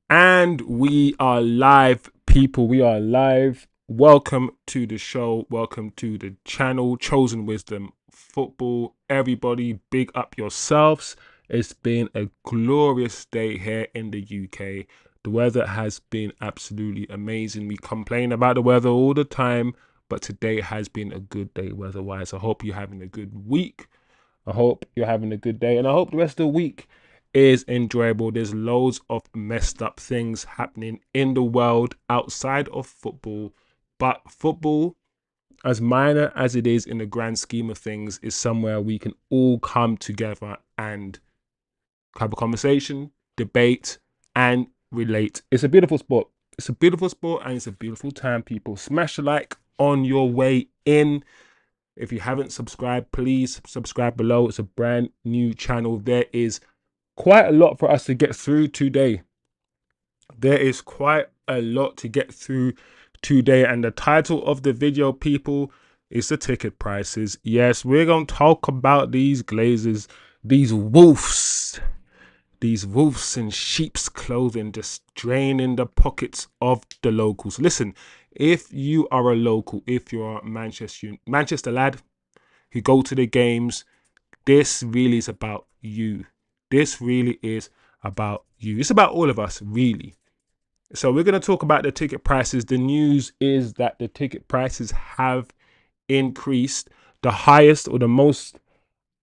And we are live, people. We are live. Welcome to the show. Welcome to the channel, Chosen Wisdom Football. Everybody, big up yourselves. It's been a glorious day here in the UK. The weather has been absolutely amazing. We complain about the weather all the time, but today has been a good day weather-wise. I hope you're having a good week. I hope you're having a good day, and I hope the rest of the week is enjoyable. There's loads of messed up things happening in the world outside of football, but football, as minor as it is in the grand scheme of things, is somewhere we can all come together and have a conversation, debate, and relate. It's a beautiful sport. It's a beautiful sport, and it's a beautiful time, people. Smash a like on your way in. If you haven't subscribed, please subscribe below. It's a brand new channel. There is quite a lot for us to get through today. There is quite a lot to get through today. And the title of the video, people, is the ticket prices. Yes, we're going to talk about these Glazers, these wolves in sheep's clothing, just draining the pockets of the locals. Listen, if you are a local, if you're a Manchester lad who go to the games, this really is about you. This really is about you. It's about all of us, really. So we're going to talk about the ticket prices. The news is that the ticket prices have increased. The highest or the most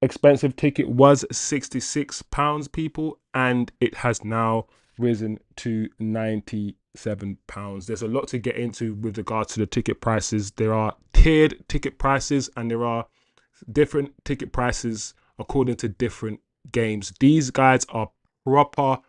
expensive ticket was £66, people, and it has now risen to £97. There's a lot to get into with regards to the ticket prices. There are tiered ticket prices and there are different ticket prices according to different games. These guys are proper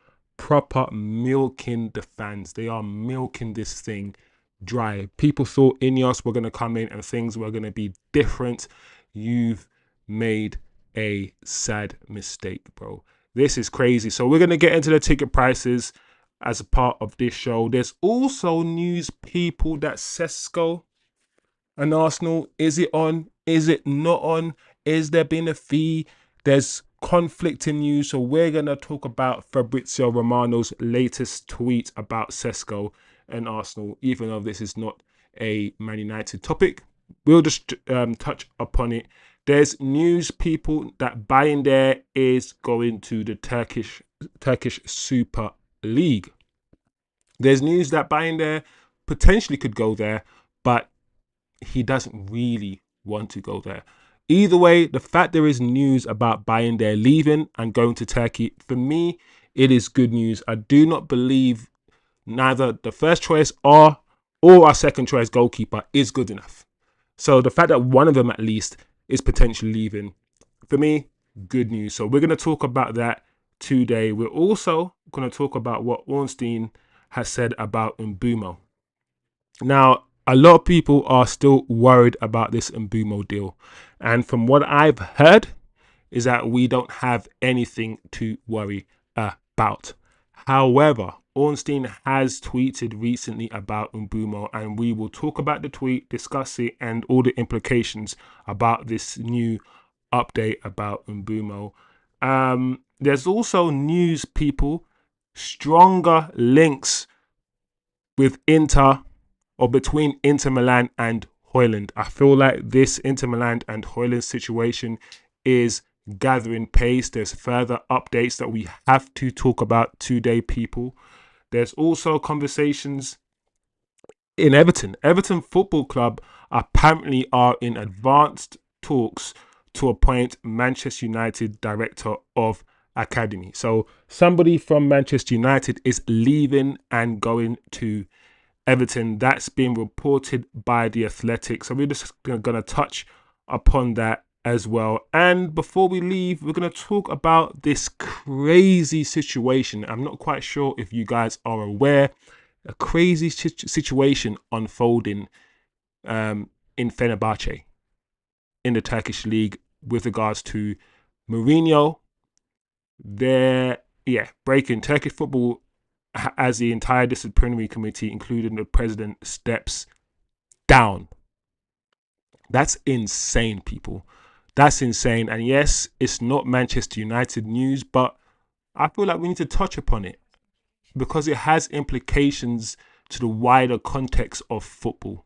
milking the fans. They are milking this thing dry. People thought INEOS were going to come in and things were going to be different. You've made a sad mistake, bro. This is crazy. So we're going to get into the ticket prices as a part of this show. There's also news, people, that Sesko and Arsenal, is it on? Is it not on? Is there been a fee? There's conflicting news. So we're going to talk about Fabrizio Romano's latest tweet about Sesko and Arsenal, even though this is not a Man United topic. We'll just touch upon it. There's news, people, that Bayindir is going to the Turkish Super League. There's news that Bayindir potentially could go there, but he doesn't really want to go there. Either way, the fact there is news about Bayindir leaving and going to Turkey, for me, it is good news. I do not believe neither the first choice or our second choice goalkeeper is good enough. So the fact that one of them at least is potentially leaving, for me, good news. So we're going to talk about that today. We're also going to talk about what Ornstein has said about Mbuemo. Now, a lot of people are still worried about this Mbuemo deal. And from what I've heard is that we don't have anything to worry about. However, Ornstein has tweeted recently about Mbuemo, and we will talk about the tweet, discuss it, and all the implications about this new update about Mbuemo. There's also news, people, stronger links with Inter or between Inter Milan and Hojlund. I feel like this Inter Milan and Hojlund situation is gathering pace. There's further updates that we have to talk about today, people. There's also conversations in Everton. Everton Football Club apparently are in advanced talks to appoint Manchester United director of academy. So somebody from Manchester United is leaving and going to Everton. That's been reported by The Athletic. So we're just going to touch upon that as well. And before we leave, we're going to talk about this crazy situation. I'm not quite sure if you guys are aware. A crazy situation unfolding in Fenerbahce in the Turkish league with regards to MOURINO. They're breaking Turkish football as the entire disciplinary committee, including the president, steps down. That's insane, people. That's insane. And yes, it's not Manchester United news, but I feel like we need to touch upon it. because it has implications to the wider context of football.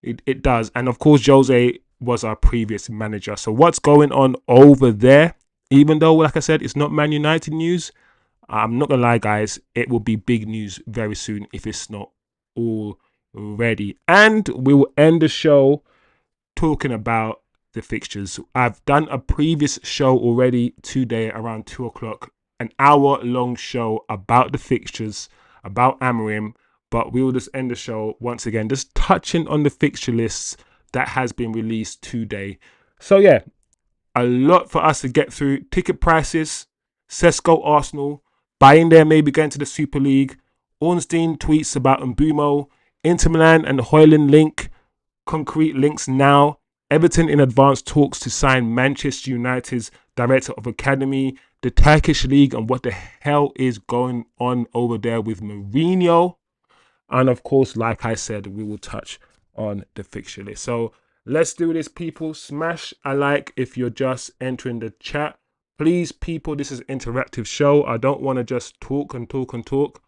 It does. And of course, Jose was our previous manager. So what's going on over there? Even though, like I said, it's not Man United news, I'm not going to lie, guys, it will be big news very soon if it's not already. And we will end the show talking about the fixtures. I've done a previous show already today around 2 o'clock, an hour-long show about the fixtures, about Amorim, but we will just end the show once again, just touching on the fixture lists that has been released today. So yeah, a lot for us to get through. Ticket prices, Sesko Arsenal, Bayindir maybe going to the Super League, Ornstein tweets about Mbuemo, Inter Milan and Hojlund link, concrete links now, Everton in advanced talks to sign Manchester United's director of academy, the Turkish league and what the hell is going on over there with MOURINO. And of course, like I said, we will touch on the fixture list. So let's do this, people. Smash a like if you're just entering the chat. Please, people, this is an interactive show. I don't want to just talk and talk and talk.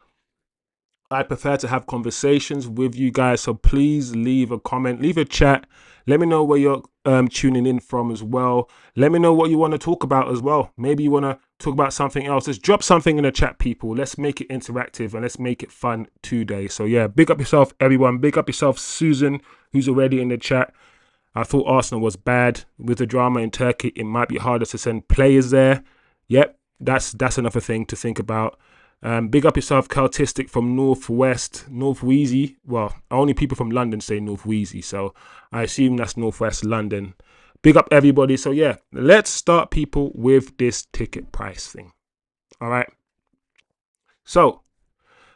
I prefer to have conversations with you guys. So please leave a comment, leave a chat. Let me know where you're tuning in from as well. Let me know what you want to talk about as well. Maybe you want to talk about something else. Just drop something in the chat, people. Let's make it interactive and let's make it fun today. So yeah, big up yourself, everyone. Big up yourself, Susan, who's already in the chat. I thought Arsenal was bad. With the drama in Turkey, it might be harder to send players there. Yep, that's another thing to think about. Big up yourself, Celtistic from Northwest, North Wheezy. Well, only people from London say North Wheezy, so I assume that's Northwest London. Big up everybody. So yeah, let's start, people, with this ticket price thing. All right. So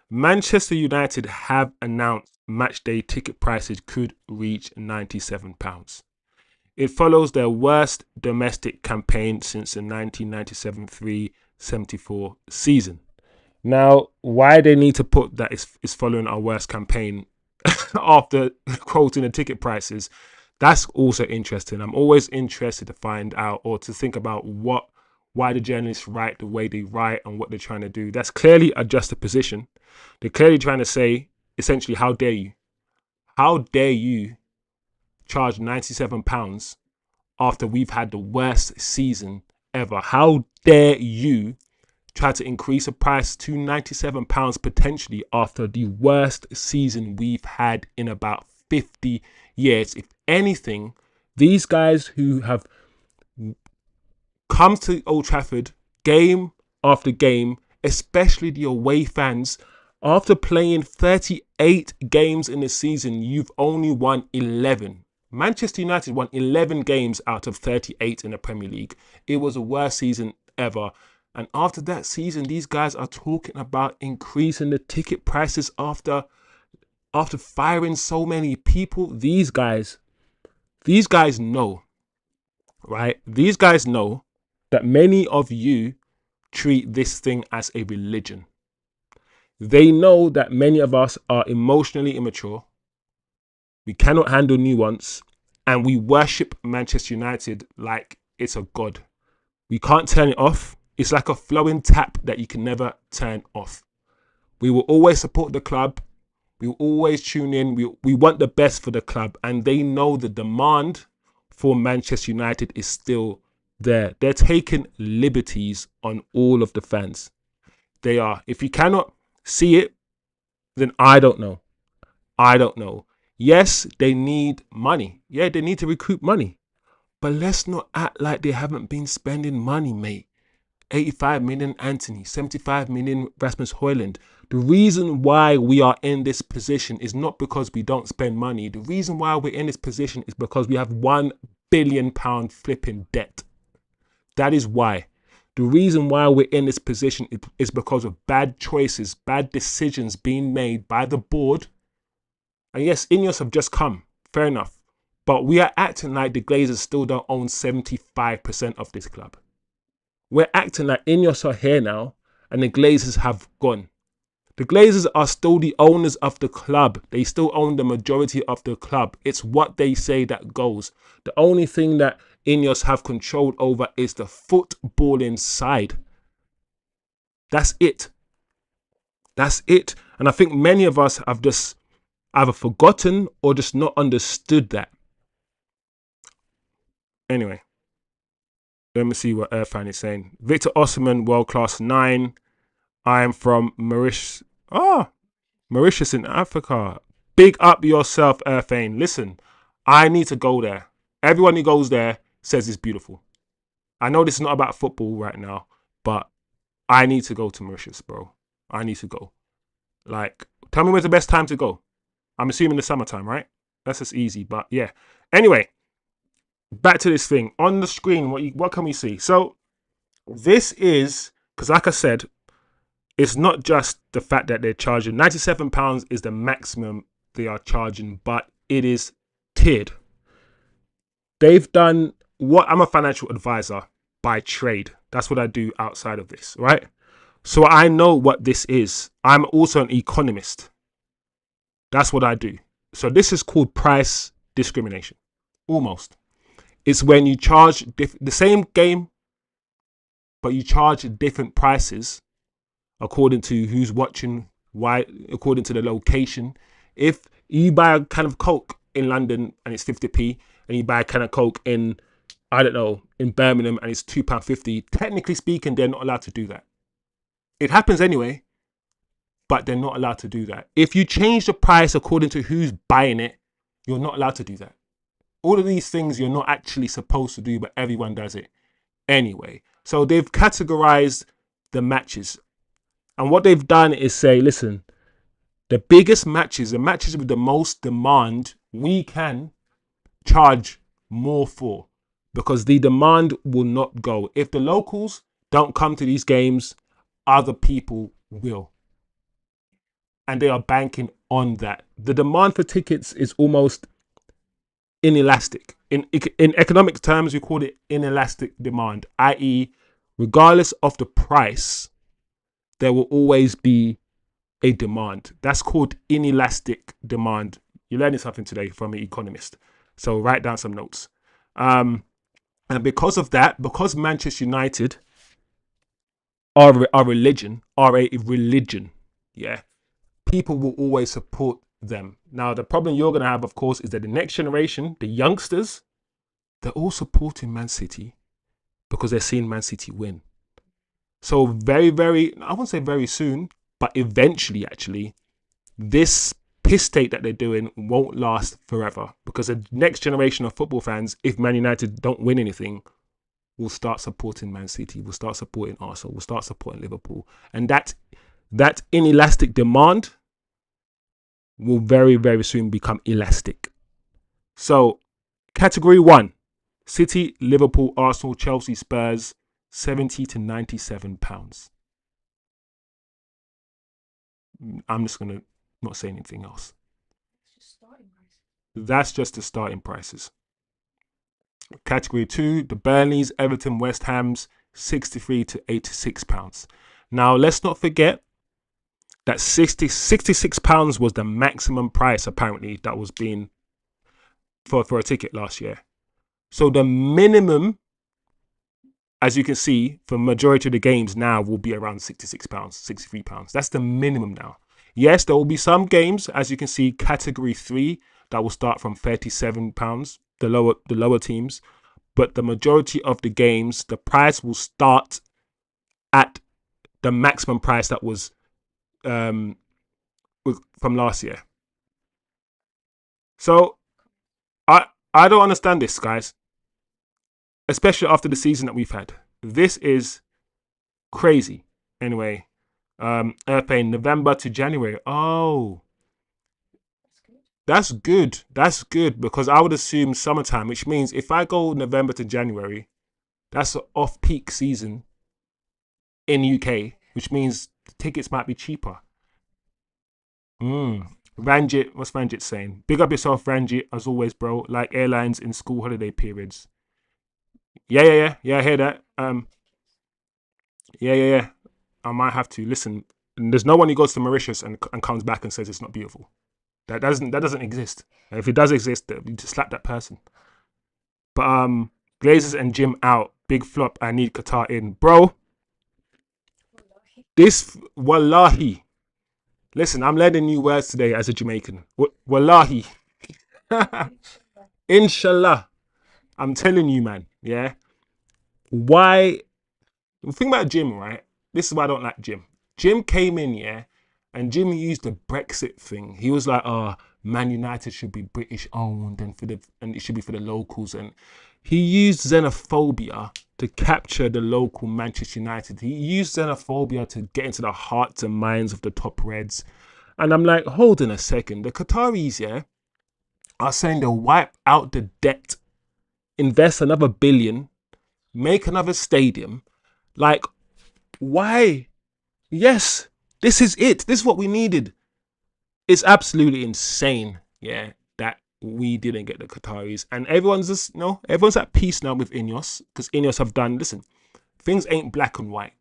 Manchester United have announced matchday ticket prices could reach £97. It follows their worst domestic campaign since the 1997-73-74 season. Now, why they need to put that is following our worst campaign after quoting the ticket prices, that's also interesting. I'm always interested to find out or to think about why the journalists write the way they write and what they're trying to do. That's clearly a juxtaposition. They're clearly trying to say, essentially, how dare you? How dare you charge £97 after we've had the worst season ever? How dare you try to increase the price to £97 potentially after the worst season we've had in about 50 years? If anything, these guys who have come to Old Trafford game after game, especially the away fans, after playing 38 games in the season, you've only won 11. Manchester United won 11 games out of 38 in the Premier League. It was the worst season ever. And after that season, these guys are talking about increasing the ticket prices after firing so many people. These guys know, right? These guys know that many of you treat this thing as a religion. They know that many of us are emotionally immature. We cannot handle nuance, and we worship Manchester United like it's a god. We can't turn it off. It's like a flowing tap that you can never turn off. We will always support the club. We will always tune in. We want the best for the club. And they know the demand for Manchester United is still there. They're taking liberties on all of the fans. They are. If you cannot see it, then I don't know. I don't know. Yes, they need money. Yeah, they need to recruit money. But let's not act like they haven't been spending money, mate. 85 million Antony, 75 million Rasmus Hojlund. The reason why we are in this position is not because we don't spend money. The reason why we're in this position is because we have £1 billion flipping debt. That is why. The reason why we're in this position is because of bad choices, bad decisions being made by the board. And yes, INEOS have just come. Fair enough. But we are acting like the Glazers still don't own 75% of this club. We're acting like INEOS are here now and the Glazers have gone. The Glazers are still the owners of the club. They still own the majority of the club. It's what they say that goes. The only thing that INEOS have control over is the footballing side. That's it. That's it. And I think many of us have just either forgotten or just not understood that. Anyway, let me see what Irfan is saying. Victor Osimhen, world class 9. I am from Mauritius. Mauritius in Africa. Big up yourself, Irfan. Listen, I need to go there. Everyone who goes there says it's beautiful. I know this is not about football right now, but I need to go to Mauritius, bro. I need to go. Like, tell me when's the best time to go. I'm assuming the summertime, right? That's just easy, but yeah. Anyway, back to this thing. On the screen, what can we see? So, this is, because like I said, it's not just the fact that they're charging. £97 is the maximum they are charging, but it is tiered. They've done what, I'm a financial advisor by trade. That's what I do outside of this, right? So I know what this is. I'm also an economist. That's what I do. So this is called price discrimination. Almost. It's when you charge the same game, but you charge different prices according to who's watching, why, according to the location. If you buy a can of Coke in London and it's 50p, and you buy a can of Coke in, I don't know, in Birmingham and it's £2.50, technically speaking, they're not allowed to do that. It happens anyway, but they're not allowed to do that. If you change the price according to who's buying it, you're not allowed to do that. All of these things you're not actually supposed to do, but everyone does it anyway. So they've categorized the matches. And what they've done is say, listen, the biggest matches, the matches with the most demand, we can charge more for, because the demand will not go. If the locals don't come to these games, other people will. And they are banking on that. The demand for tickets is almost inelastic. In economic terms, we call it inelastic demand, i.e., regardless of the price, there will always be a demand. That's called inelastic demand. You're learning something today from an economist. So write down some notes. And because of that, because Manchester United are a religion, yeah, people will always support them. Now, the problem you're going to have, of course, is that the next generation, the youngsters, they're all supporting Man City because they're seeing Man City win. So very, very, I won't say very soon, but eventually, actually, this piss take that they're doing won't last forever, because the next generation of football fans, if Man United don't win anything, will start supporting Man City, will start supporting Arsenal, will start supporting Liverpool. And that inelastic demand will very, very soon become elastic. So, category 1, City, Liverpool, Arsenal, Chelsea, Spurs, £70 to £97. I'm just going to not say anything else. That's just the starting prices. Category 2, the Burnleys, Everton, West Hams, £63 to £86. Now, let's not forget that £66 was the maximum price, apparently, that was being for a ticket last year. So the minimum, as you can see, for majority of the games now will be around £66, £63. That's the minimum now. Yes, there will be some games, as you can see, category 3, that will start from £37, the lower teams. But the majority of the games, the price will start at the maximum price that was from last year. So I don't understand this, guys, especially after the season that we've had. This is crazy. Anyway, paying November to January. Oh, that's good. That's good, because I would assume summertime, which means if I go November to January, that's an off-peak season in UK, which means the tickets might be cheaper. Ranjit, what's Ranjit saying? Big up yourself, Ranjit, as always, bro. Like airlines in school holiday periods. Yeah. I hear that. Yeah. I might have to listen. There's no one who goes to Mauritius and comes back and says it's not beautiful. That doesn't exist. If it does exist, you just slap that person. But Glazers and Jim out. Big flop. I need Qatar in, bro. This wallahi. Listen, I'm learning new words today as a Jamaican. Wallahi. Inshallah. I'm telling you, man. Yeah. Why? The thing about Jim, right? This is why I don't like Jim. Jim came in, yeah, and Jim used the Brexit thing. He was like, "Oh, Man United should be British owned, and it should be for the locals." And he used xenophobia to capture the local Manchester United. He used xenophobia to get into the hearts and minds of the top Reds. And I'm like, hold on a second. The Qataris, yeah, are saying they'll wipe out the debt, invest another billion, make another stadium. Like, why? Yes, this is it. This is what we needed. It's absolutely insane, yeah, that we didn't get the Qataris. And everyone's just, everyone's at peace now with INEOS, because INEOS have done, listen, things ain't black and white.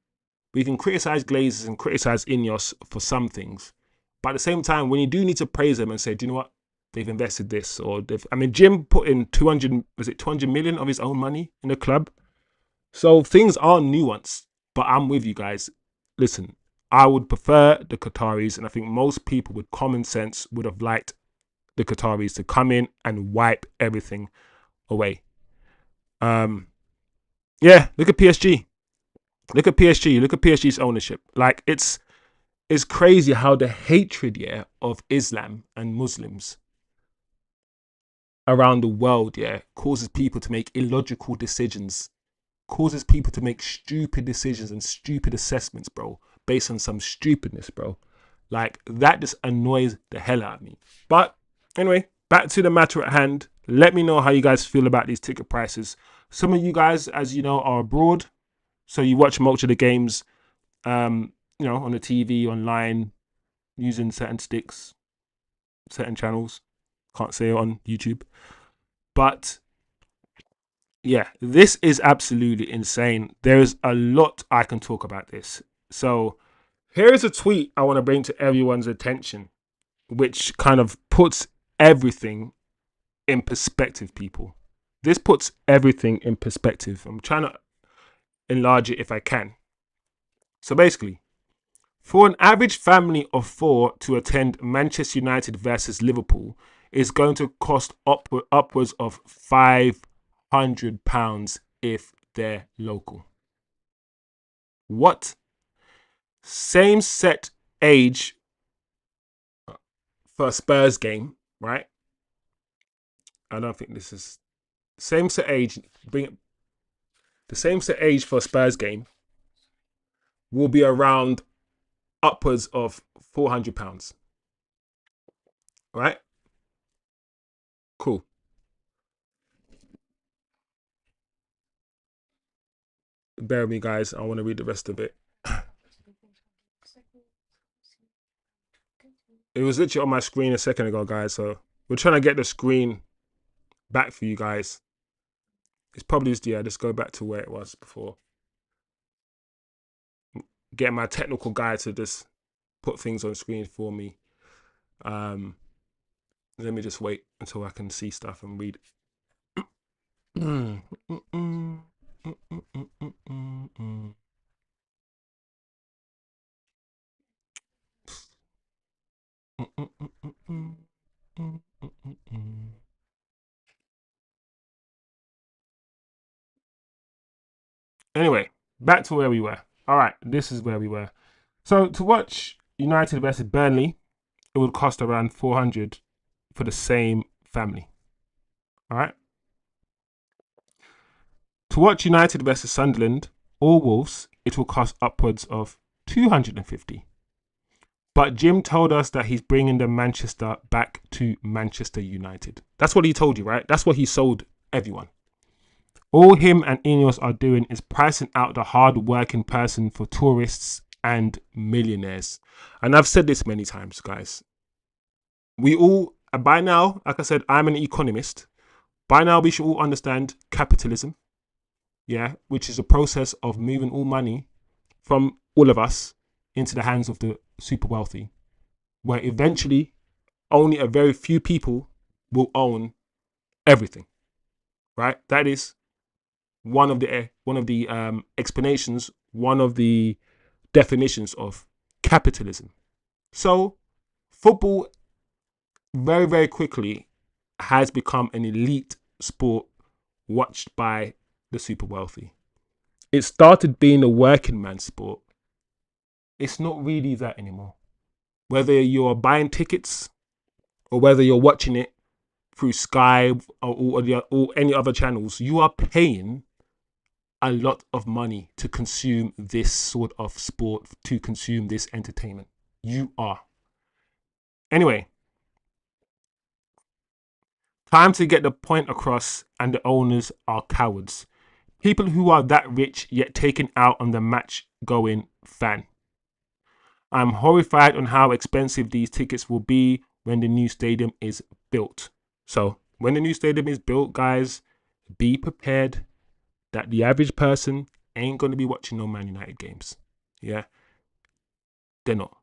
We can criticize Glazers and criticize INEOS for some things. But at the same time, when you do need to praise them and say, do you know what? They've invested this, or Jim put in 200 million of his own money in the club. So things are nuanced, but I'm with you guys. Listen, I would prefer the Qataris, and I think most people with common sense would have liked the Qataris to come in and wipe everything away. Yeah, look at PSG. Look at PSG. Look at PSG's ownership. Like, it's crazy how the hatred, yeah, of Islam and Muslims around the world, yeah, causes people to make illogical decisions, causes people to make stupid decisions and stupid assessments, bro, based on some stupidness, bro. Like, that just annoys the hell out of me. But anyway, back to the matter at hand. Let me know how you guys feel about these ticket prices. Some of you guys, as you know, are abroad, so you watch most of the games, on the TV, online, using certain sticks, certain channels. Can't say it on YouTube. But yeah, this is absolutely insane. There's a lot I can talk about this. So here's a tweet I want to bring to everyone's attention, which kind of puts everything in perspective, people. This puts everything in perspective. I'm trying to enlarge it if I can. So basically, for an average family of 4 to attend Manchester United versus Liverpool is going to cost upwards of £500 if they're local. What? Same set age for a Spurs game, right? I don't think this is same set age. Bring it. The same set age for a Spurs game will be around upwards of £400, right? Cool. Bear with me, guys. I want to read the rest of it. It was literally on my screen a second ago, guys. So we're trying to get the screen back for you guys. It's probably just, just go back to where it was before. Get my technical guy to just put things on screen for me. Let me just wait until I can see stuff and read. Anyway, back to where we were. All right, this is where we were. So to watch United versus Burnley, it would cost around 400 for the same family. All right. To watch United versus Sunderland or Wolves, it will cost upwards of 250. But Jim told us that he's bringing the Manchester back to Manchester United. That's what he told you, right? That's what he sold everyone. All him and INEOS are doing is pricing out the hard-working person for tourists and millionaires. And I've said this many times, guys. We all, by now, like I said, I'm an economist. By now, we should all understand capitalism, yeah, which is a process of moving all money from all of us into the hands of the super wealthy, where eventually only a very few people will own everything, right? That is one of the explanations, one of the definitions of capitalism. So football very, very quickly has become an elite sport watched by the super wealthy. It started being a working man's sport. It's not really that anymore. Whether you're buying tickets or whether you're watching it through Sky or any other channels, you are paying a lot of money to consume this sort of sport, to consume this entertainment. You are. Anyway, time to get the point across, and the owners are cowards. People who are that rich yet taken out on the match going fan. I'm horrified on how expensive these tickets will be when the new stadium is built. So, when the new stadium is built, guys, be prepared that the average person ain't going to be watching no Man United games. Yeah, they're not.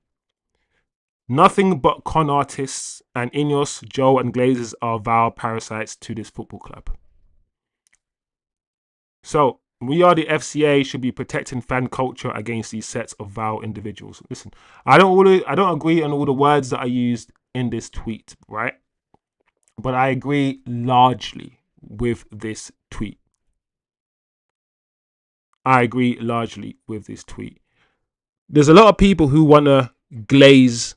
Nothing but con artists, and INEOS, Joe, and Glazers are vile parasites to this football club. So, we are the FCA should be protecting fan culture against these sets of vile individuals. Listen, I don't agree on all the words that I used in this tweet, right? But I agree largely with this tweet. There's a lot of people who want to glaze,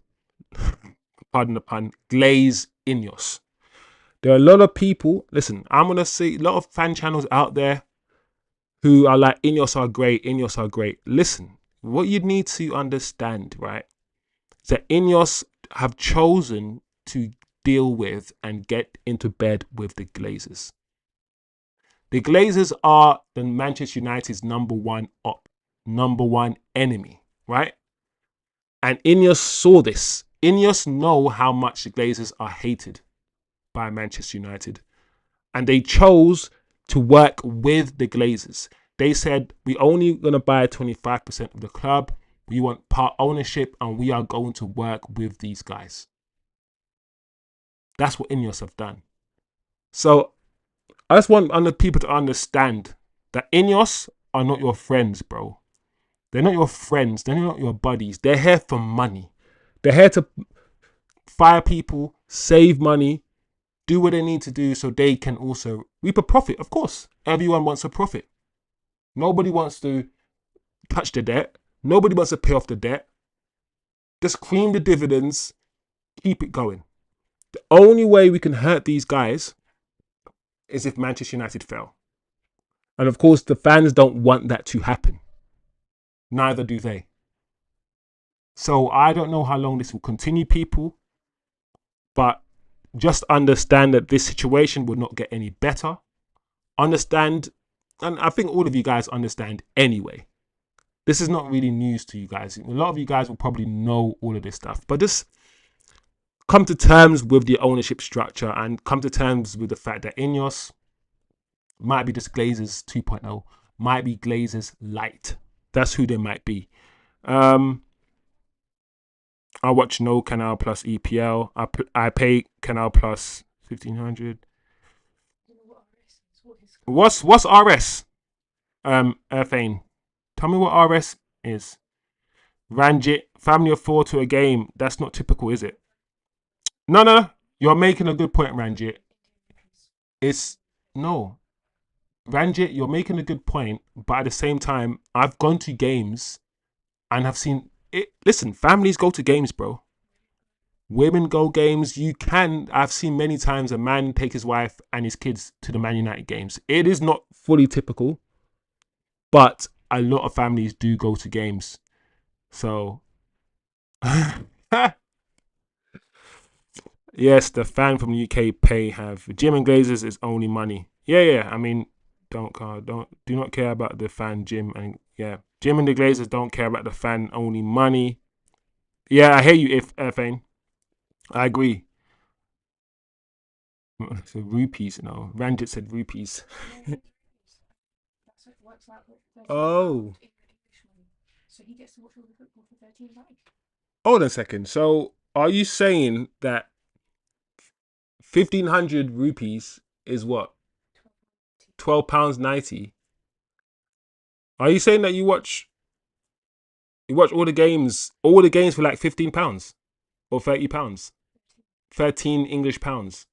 pardon the pun, glaze INEOS. There are a lot of people, listen, I'm going to see a lot of fan channels out there who are like, INEOS are great. Listen, what you need to understand, right, is that INEOS have chosen to deal with and get into bed with the Glazers. The Glazers are the Manchester United's number one enemy, right? And INEOS saw this. INEOS know how much the Glazers are hated by Manchester United. And they chose to work with the Glazers. They said, we're only going to buy 25% of the club. We want part ownership, and we are going to work with these guys. That's what INEOS have done. So I just want other people to understand that INEOS are not your friends, bro. They're not your friends. They're not your buddies. They're here for money. They're here to fire people, save money, do what they need to do so they can also reap a profit. Of course, everyone wants a profit. Nobody wants to touch the debt. Nobody wants to pay off the debt. Just cream the dividends, keep it going. The only way we can hurt these guys is if Manchester United fail. And of course, the fans don't want that to happen. Neither do they. So I don't know how long this will continue, people. But just understand that this situation will not get any better. Understand, and I think all of you guys understand anyway. This is not really news to you guys. A lot of you guys will probably know all of this stuff. But just come to terms with the ownership structure and come to terms with the fact that INEOS might be just Glazers 2.0, might be Glazers light. That's who they might be. I watch no Canal Plus EPL. I pay Canal Plus 1,500. What's RS? Erfane. Tell me what RS is. Ranjit, family of four to a game. That's not typical, is it? No. You're making a good point, Ranjit. It's no. Ranjit, you're making a good point, but at the same time, I've gone to games and have seen it. Listen, families go to games, bro. Women go games. I've seen many times a man take his wife and his kids to the Man United games. It is not fully typical, but a lot of families do go to games. So, yes, the fan from the UK have Jim and Glazers is only money. Yeah. I mean, do not care about the fan Jim and Jim and the Glazers don't care about the fan only money. Yeah, I hear you, Fane. I agree. So rupees, no. Ranjit said rupees. Oh. Hold on a second. So are you saying that 1,500 rupees is what? £12.90? Are you saying that you watch all the games for like £15? or £30. 13 English pounds.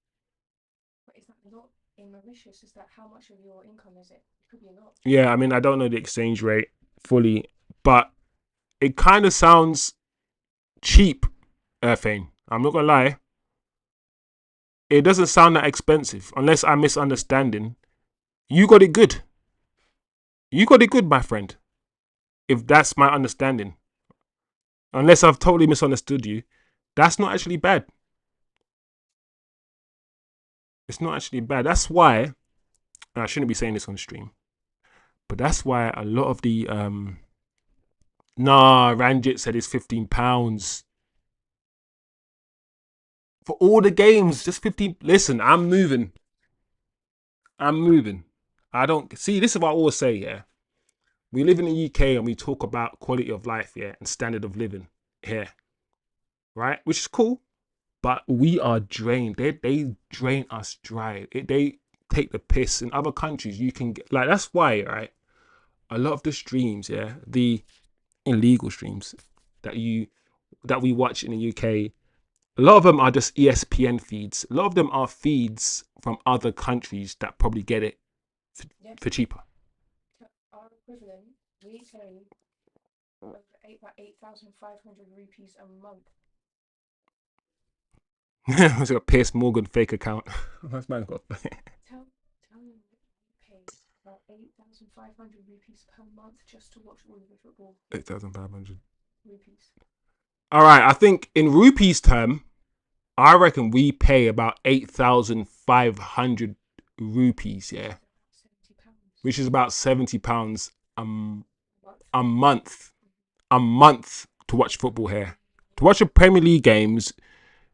But is that not in Mauritius? Is that how much of your income is it? It could be a lot. Yeah, I mean, I don't know the exchange rate fully, but it kind of sounds cheap, Fane. I'm not gonna lie. It doesn't sound that expensive, unless I'm misunderstanding. You got it good. You got it good, my friend. If that's my understanding. Unless I've totally misunderstood you, that's not actually bad. It's not actually bad. That's why, and I shouldn't be saying this on stream, but that's why a lot of the Ranjit said it's £15 for all the games. Just 15. Listen, I'm moving. I don't see. This is what I always say. Yeah, we live in the UK and we talk about quality of life, yeah, and standard of living here, right? Which is cool, but we are drained. They drain us dry. They take the piss. In other countries, you can get, like, that's why, right? A lot of the streams, yeah, the illegal streams that we watch in the UK, a lot of them are just ESPN feeds. A lot of them are feeds from other countries that probably get it for cheaper. Our equivalent, we pay over 8,500 rupees a month. It's a Piers Morgan fake account. That's man got. Tell me we pay about 8,500 rupees per month just to watch all of the football. 8,500 rupees. All right, I think in rupees term, I reckon we pay about 8,500 rupees, yeah, £70. which is about £70 a month, to watch football here. To watch the Premier League games,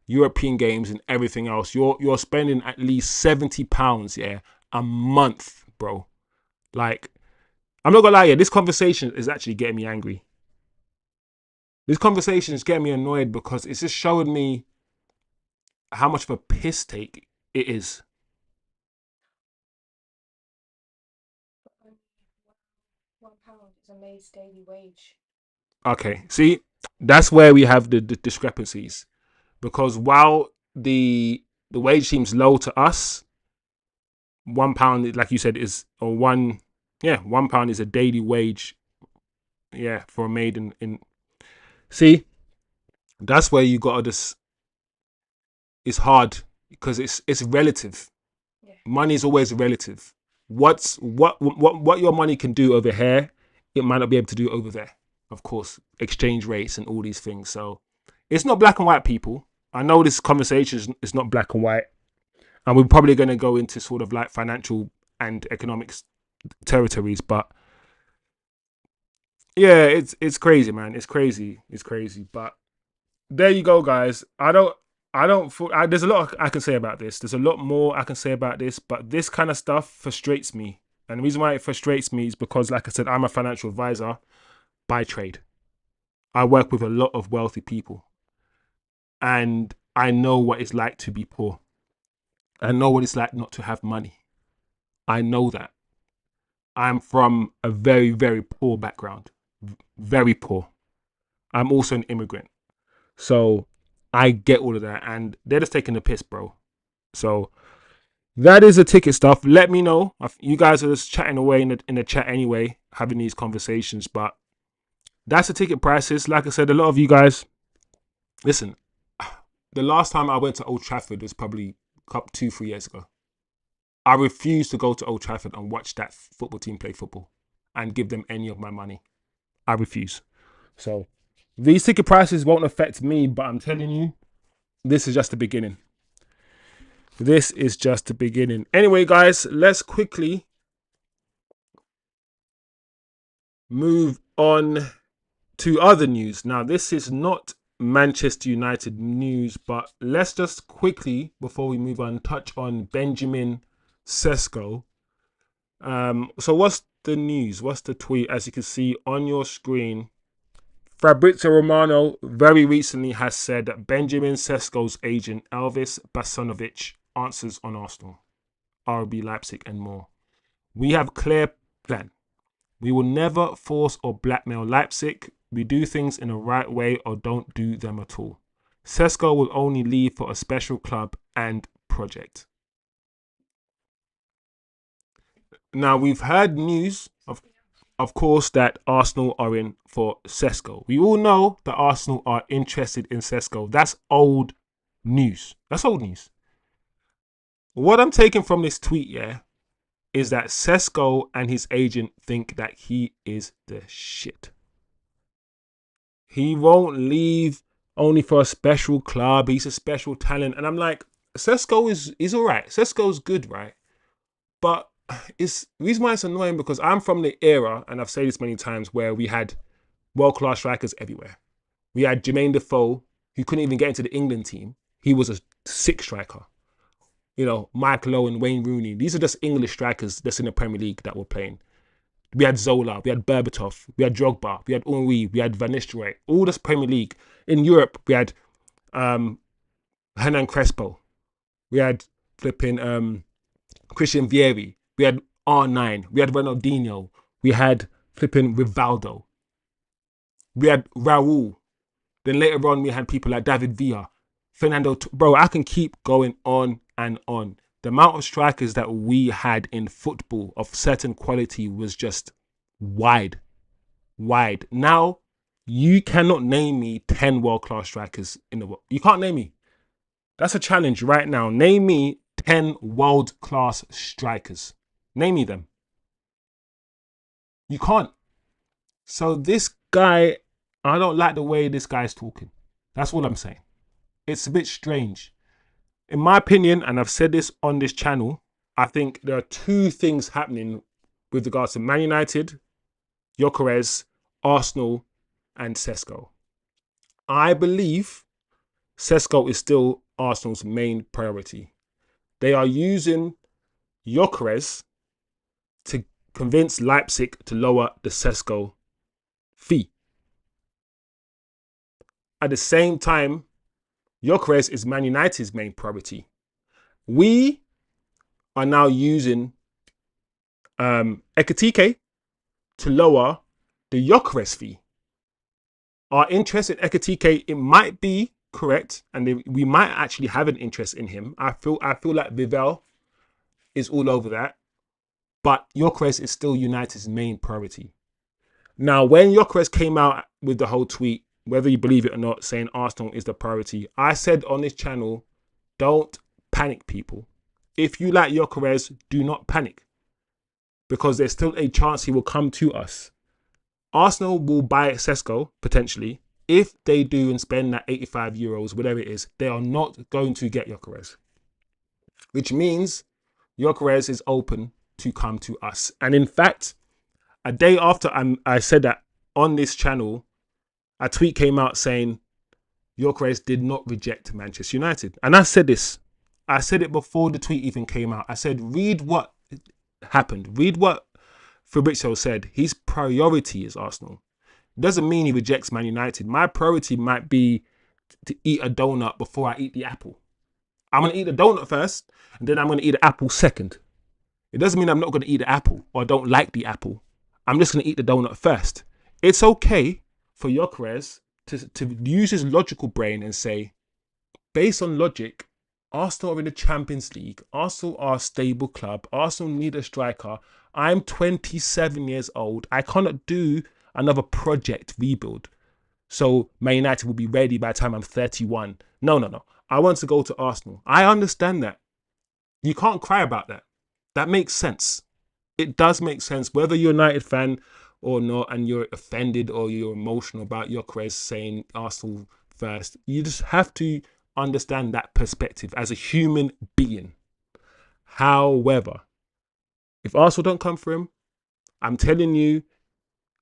European games, and everything else, you're spending at least £70, yeah, a month, bro. Like, I'm not gonna lie, yeah, this conversation is actually getting me angry. This conversation is getting me annoyed because it's just showing me how much of a piss take it is. But only £1 is a maid's daily wage. Okay, see, that's where we have the discrepancies. Because while the wage seems low to us, £1, like you said, is £1 is a daily wage, yeah, for a maid in. See, that's where you gotta just. It's hard because it's relative. Yeah. Money is always relative. What your money can do over here, it might not be able to do over there. Of course, exchange rates and all these things. So it's not black and white, people. I know this conversation is not black and white, and we're probably going to go into sort of like financial and economics territories, but yeah, it's crazy, man. It's crazy. But there you go, guys. There's a lot I can say about this. There's a lot more I can say about this, but this kind of stuff frustrates me. And the reason why it frustrates me is because, like I said, I'm a financial advisor by trade. I work with a lot of wealthy people, and I know what it's like to be poor. I know what it's like not to have money. I know that. I'm from a very, very poor background. Very poor. I'm also an immigrant. So I get all of that. And they're just taking the piss, bro. So that is the ticket stuff. Let me know. You guys are just chatting away in the chat anyway, having these conversations. But that's the ticket prices. Like I said, a lot of you guys, listen, the last time I went to Old Trafford was probably 2-3 years ago. I refuse to go to Old Trafford and watch that football team play football and give them any of my money. I refuse. So these ticket prices won't affect me, but I'm telling you, this is just the beginning. This is just the beginning. Anyway, guys, let's quickly move on to other news. Now, this is not Manchester United news, but let's just quickly, before we move on, touch on Benjamin Sesko. So what's the news? What's the tweet? As you can see on your screen, Fabrizio Romano very recently has said that Benjamin Sesko's agent Elvis Basanovic answers on Arsenal, RB Leipzig, and more. We have clear plan. We will never force or blackmail Leipzig. We do things in the right way or don't do them at all. Sesko will only leave for a special club and project. Now, we've heard news, of course, that Arsenal are in for Sesko. We all know that Arsenal are interested in Sesko. That's old news. That's old news. What I'm taking from this tweet, yeah, is that Sesko and his agent think that he is the shit. He won't leave only for a special club. He's a special talent. And I'm like, Sesko is all right. Sesko's good, right? But it's the reason why it's annoying because I'm from the era, and I've said this many times, where we had world-class strikers everywhere. We had Jermaine Defoe, who couldn't even get into the England team. He was a sick striker. You know, Michael Owen, Wayne Rooney. These are just English strikers that's in the Premier League that were playing. We had Zola, we had Berbatov, we had Drogba, we had Henry, we had Van Nistelrooy. All this Premier League. In Europe, we had Hernan Crespo. We had flipping Christian Vieri. We had R9. We had Ronaldinho. We had flipping Rivaldo. We had Raul. Then later on, we had people like David Villa, Fernando. Bro, I can keep going on and on. The amount of strikers that we had in football of certain quality was just wide. Now, you cannot name me 10 world-class strikers in the world. You can't name me. That's a challenge right now. Name me 10 world-class strikers. Name me them. You can't. So this guy, I don't like the way this guy's talking. That's all I'm saying. It's a bit strange. In my opinion, and I've said this on this channel, I think there are two things happening with regards to Man United, Gyokeres, Arsenal, and Sesko. I believe Sesko is still Arsenal's main priority. They are using Gyokeres to convince Leipzig to lower the Sesko fee. At the same time, Gyokeres is Man United's main priority. We are now using Ekitike to lower the Gyokeres fee. Our interest in Ekitike, it might be correct, and we might actually have an interest in him. I feel like Vivel is all over that, but Gyokeres is still United's main priority. Now, when Gyokeres came out with the whole tweet, whether you believe it or not, saying Arsenal is the priority, I said on this channel, don't panic, people. If you like Gyokeres, do not panic, because there's still a chance he will come to us. Arsenal will buy Sesko, potentially. If they do and spend that 85 euros, whatever it is, they are not going to get Gyokeres. Which means Gyokeres is open to come to us. And in fact, a day after I said that on this channel, a tweet came out saying Gyokeres did not reject Manchester United. And I said this. I said it before the tweet even came out. I said, read what happened. Read what Fabrizio said. His priority is Arsenal. Doesn't mean he rejects Man United. My priority might be to eat a donut before I eat the apple. I'm going to eat the donut first, and then I'm going to eat the apple second. It doesn't mean I'm not going to eat the apple or I don't like the apple. I'm just going to eat the donut first. It's okay for Gyokeres to use his logical brain and say, based on logic, Arsenal are in the Champions League. Arsenal are a stable club. Arsenal need a striker. I'm 27 years old. I cannot do another project rebuild. So Man United will be ready by the time I'm 31. No. I want to go to Arsenal. I understand that. You can't cry about that. That makes sense. It does make sense, whether you're a United fan or not, and you're offended or you're emotional about Gyokeres saying Arsenal first. You just have to understand that perspective as a human being. However, if Arsenal don't come for him, I'm telling you,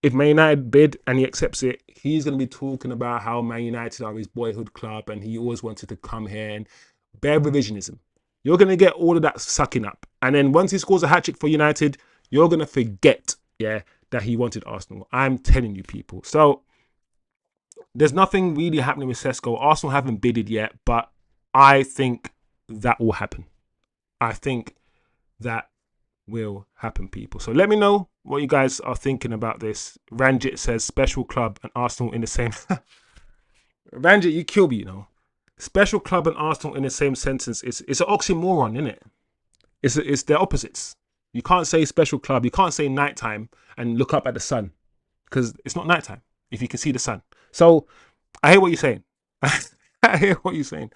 if Man United bid and he accepts it, he's going to be talking about how Man United are his boyhood club and he always wanted to come here, and bare revisionism. You're going to get all of that sucking up. And then once he scores a hat-trick for United, you're going to forget, that he wanted Arsenal. I'm telling you, people. So there's nothing really happening with Sesko. Arsenal haven't bidded yet, but I think that will happen. I think that will happen, people. So let me know what you guys are thinking about this. Ranjit says special club and Arsenal in the same. Ranjit, you kill me, you know. Special club and Arsenal in the same sentence. It's an oxymoron, isn't it? It's their opposites. You can't say special club. You can't say nighttime and look up at the sun because it's not nighttime if you can see the sun. So I hear what you're saying. I hear what you're saying.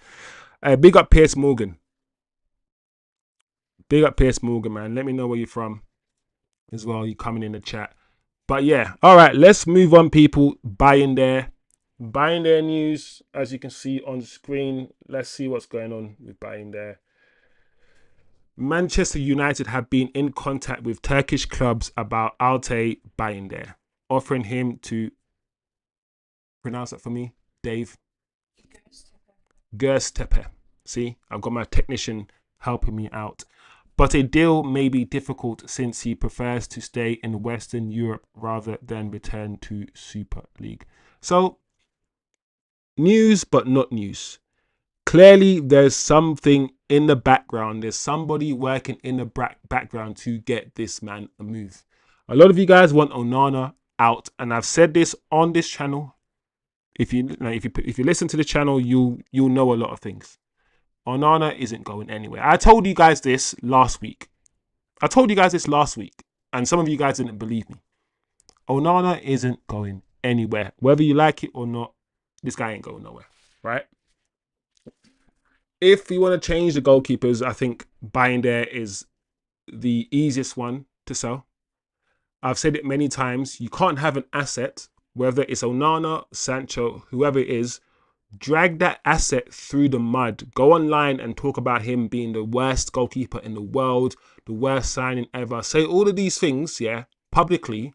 Big up Piers Morgan. Big up Piers Morgan, man. Let me know where you're from as well. You coming in the chat. But yeah, all right, let's move on, people. Bayindir news, as you can see on screen. Let's see what's going on with Bayindir. Manchester United have been in contact with Turkish clubs about Altay Bayindir, offering him to pronounce it for me, Dave. Göztepe. See, I've got my technician helping me out. But a deal may be difficult since he prefers to stay in Western Europe rather than return to Super League. So, news but not news. Clearly, there's something in the background. There's somebody working in the background to get this man a move. A lot of you guys want Onana out, and I've said this on this channel. If you listen to the channel, you'll know a lot of things. Onana isn't going anywhere. I told you guys this last week. And some of you guys didn't believe me. Onana isn't going anywhere. Whether you like it or not, this guy ain't going nowhere, right? If you want to change the goalkeepers, I think Bayindir is the easiest one to sell. I've said it many times. You can't have an asset, whether it's Onana, Sancho, whoever it is, drag that asset through the mud. Go online and talk about him being the worst goalkeeper in the world, the worst signing ever. Say all of these things, yeah, publicly.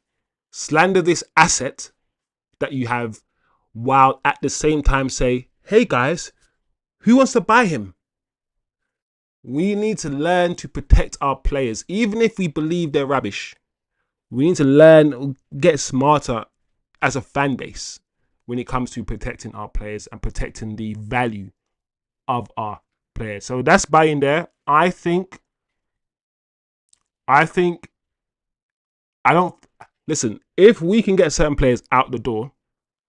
Slander this asset that you have, while at the same time say, hey guys, who wants to buy him? We need to learn to protect our players, even if we believe they're rubbish. We need to learn, get smarter as a fan base when it comes to protecting our players and protecting the value of our players. So that's Bayindir. Listen, if we can get certain players out the door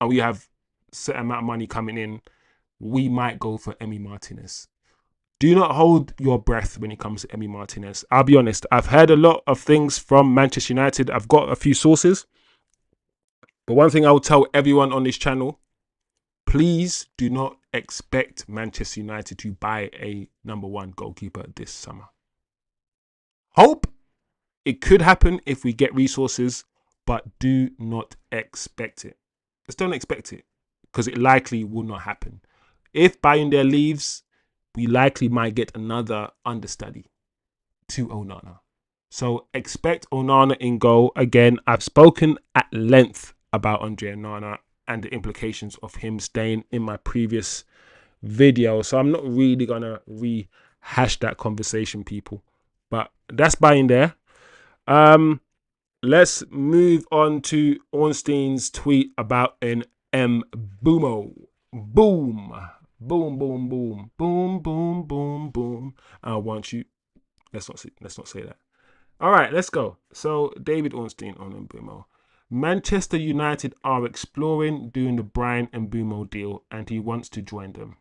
and we have a certain amount of money coming in, we might go for Emi Martinez. Do not hold your breath when it comes to Emi Martinez. I'll be honest, I've heard a lot of things from Manchester United. I've got a few sources. But one thing I will tell everyone on this channel, please do not expect Manchester United to buy a #1 goalkeeper this summer. Hope it could happen if we get resources, but do not expect it. Just don't expect it, because it likely will not happen. If Bayindir leaves, we likely might get another understudy to Onana. So expect Onana in goal. Again, I've spoken at length about Andre Onana and the implications of him staying in my previous video. So I'm not really going to rehash that conversation, people. But that's Bayindir. Let's move on to Ornstein's tweet about an Mbuemo. Boom. Boom, boom, boom. Boom, boom, boom, boom. I want you. Let's not say that. All right, let's go. So David Ornstein on Mbuemo. Manchester United are exploring doing the Brian Mbuemo deal and he wants to join them.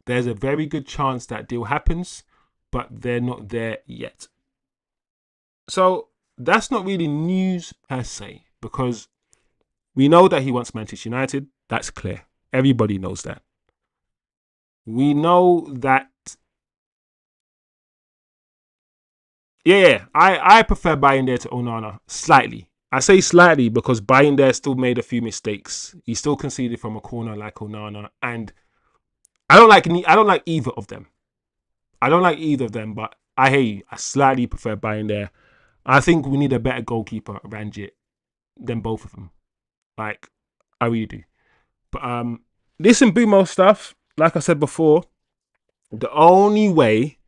There's a very good chance that deal happens, but they're not there yet. So that's not really news per se, because we know that he wants Manchester United. That's clear. Everybody knows that. We know that. Yeah, I prefer Bayindir to Onana slightly. I say slightly because Bayindir still made a few mistakes. He still conceded from a corner like Onana, and I don't like either of them. But I hear you. I slightly prefer Bayindir. I think we need a better goalkeeper around it than both of them. Like, I really do. But this Mbuemo stuff, like I said before, the only way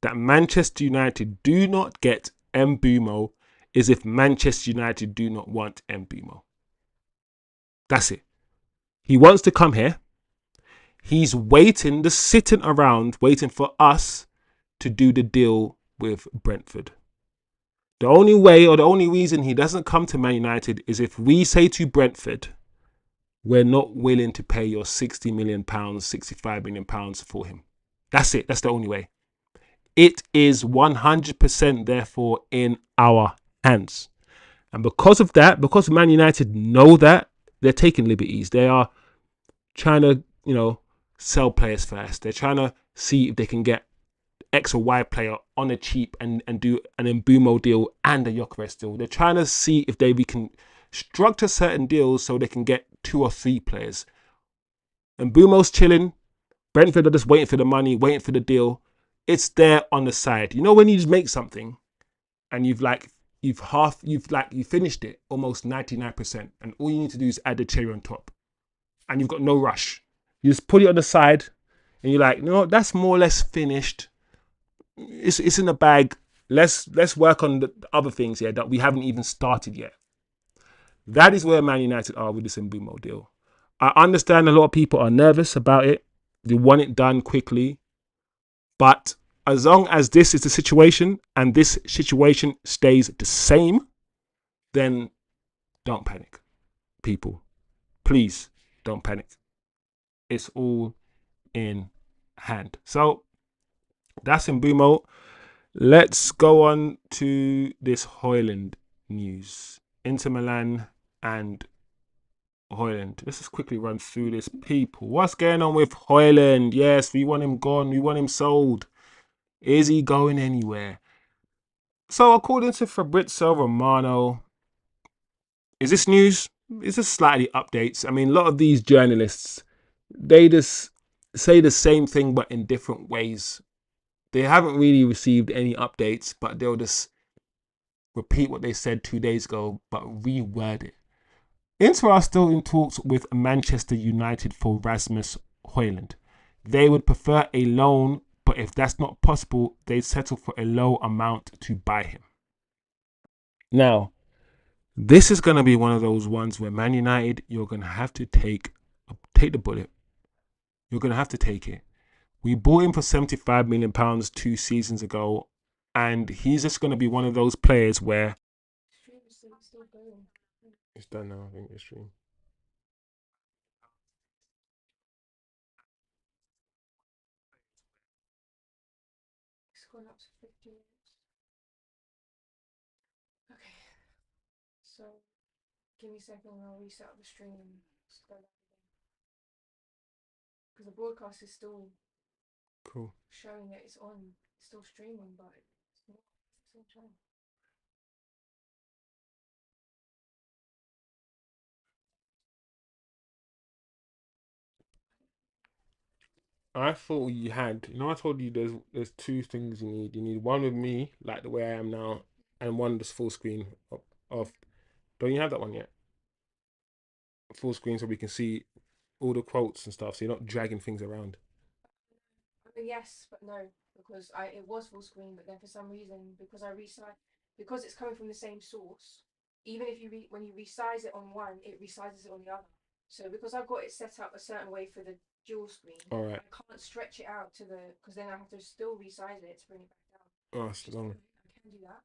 that Manchester United do not get Mbuemo is if Manchester United do not want Mbuemo. That's it. He wants to come here. He's sitting around waiting for us to do the deal with Brentford. The only way or the only reason he doesn't come to Man United is if we say to Brentford, we're not willing to pay your £60 million, £65 million for him. That's it. That's the only way. It is 100% therefore in our hands. And because of that, because Man United know that, they're taking liberties. They are trying to, sell players first. They're trying to see if they can get X or Y player on a cheap and do an Mbuemo deal and a Gyokeres deal. They're trying to see if we can structure certain deals so they can get 2 or 3 players. Mbuemo's chilling. Brentford are just waiting for the money, waiting for the deal. It's there on the side. You know when you just make something and you finished it almost 99%, and all you need to do is add the cherry on top, and you've got no rush. You just put it on the side, and you're like, that's more or less finished. It's in the bag. Let's work on the other things here that we haven't even started yet. That is where Man United are with this Mbuemo deal. I understand a lot of people are nervous about it. They want it done quickly. But as long as this is the situation and this situation stays the same, then don't panic, people. Please don't panic. It's all in hand. So that's Mbuemo. Let's go on to this Hojlund news. Inter Milan and Hojlund. Let's just quickly run through this, people. What's going on with Hojlund? Yes, we want him gone. We want him sold. Is he going anywhere? So according to Fabrizio Romano, is this news? It's just slightly updates. I mean, a lot of these journalists, they just say the same thing but in different ways. They haven't really received any updates, but they'll just repeat what they said 2 days ago, but reword it. Inter are still in talks with Manchester United for Rasmus Hojlund. They would prefer a loan, but if that's not possible, they'd settle for a low amount to buy him. Now, this is going to be one of those ones where Man United, you're going to have to take the bullet. You're going to have to take it. We bought him for £75 million 2 seasons ago, and he's just going to be one of those players where it's done now. I think the stream. It's gone up to 50 minutes. Okay. So give me a second and I'll reset the stream and go back again. Because the broadcast is still Cool. showing that it's on, it's still streaming, but it's not at the same time. I thought you had. I told you there's 2 things you need. You need one with me, like the way I am now, and one that's full screen of. Don't you have that one yet? Full screen so we can see all the quotes and stuff, so you're not dragging things around. Yes, but no, because it was full screen, but then for some reason, because because it's coming from the same source, even if when you resize it on one, it resizes it on the other. So because I've got it set up a certain way for the dual screen, All right. I can't stretch it out because then I have to still resize it to bring it back down. Oh, it's long. I can do that.